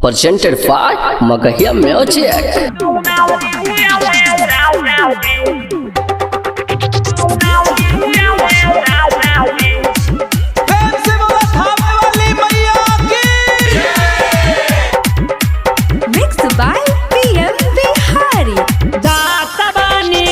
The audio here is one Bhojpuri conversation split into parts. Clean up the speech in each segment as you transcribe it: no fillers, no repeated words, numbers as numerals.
presented by Magahia Music. Mixed by PM Bihari. जात बानी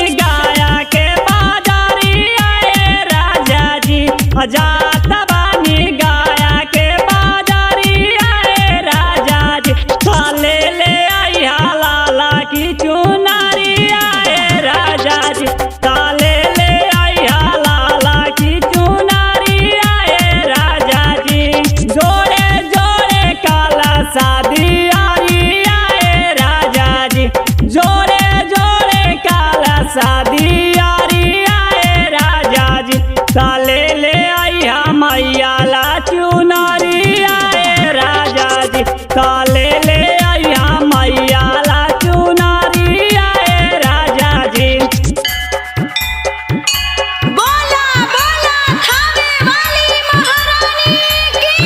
गाया के बाजारी आए राजा जी साले ले आइया लाला की चुनारी आए राजा जी साले ले आइया लाला की चुनारी आए राजा जी जोड़े जोड़े काला शादी आरी आए राजा जी जोड़े जोड़े काला शादी आरी आए राजा जी साले ले मैया ला चुनारी आए राजा जी काले ले आइया मैया ला चुनारी आए राजा जी। बोला बोला खाने वाली महारानी की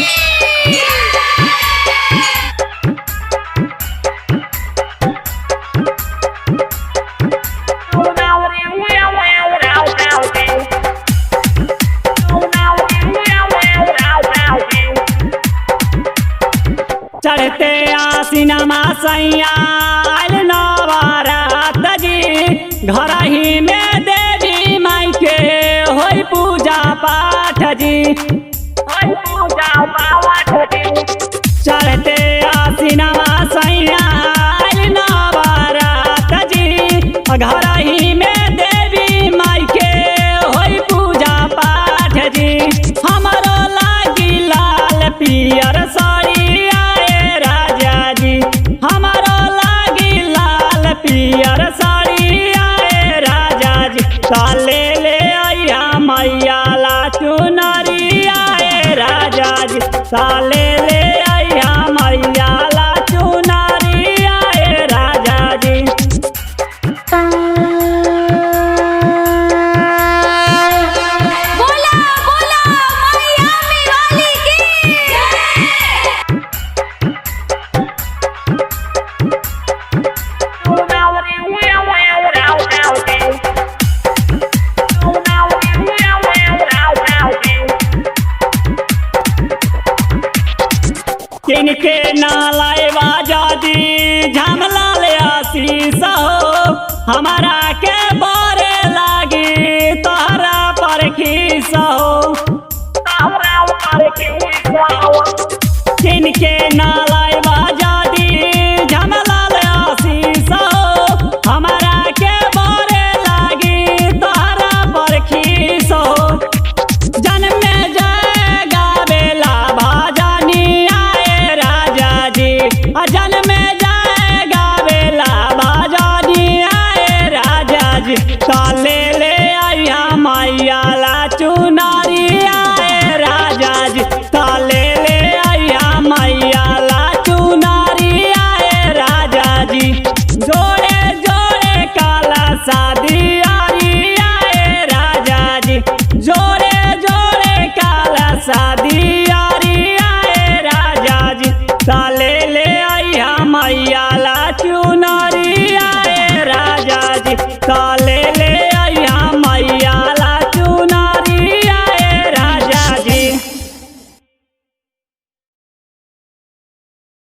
चढ़ते आसीनमा सैया आयल नवरात जी घर ही में देवी माई के होई पूजा पाठ जी चढ़ते आसीनमा सैया आयल नवरात जी घर ही में देवी माई के होई पूजा पाठ जी हमारो लागी लाल पियर साड़ी पियर साड़ी आए राजा जी साले ले आइया मैया ला चुनारी आए राजा जी साले ले आइया मैया ला चुनारी आए राजा जी। बोला बोला मैया वाली की किनके नालाए बाजादी झमला ले आशीष हो हमारा के बारे लागी तोहरा पर खीस हो किनके नालाए बाजादी झमला ले आशीष हो हमारा के बारे लागी तोहरा पर खीस हो जन्म में जाएगा बेला भाजानी अजन में जाएगा बेला बाजानी आए राजा जी साले ले आइया मैया ला चुनारी आए राजा जी साले ले आइया मैया ला चुनारी आए राजा जी जोड़े जोड़े काला शादी आरी आए राजा जी जोड़े जोड़े काला शादी आरी आए राजा जी साले ले मैया ला चुनारी आए राजा जी काले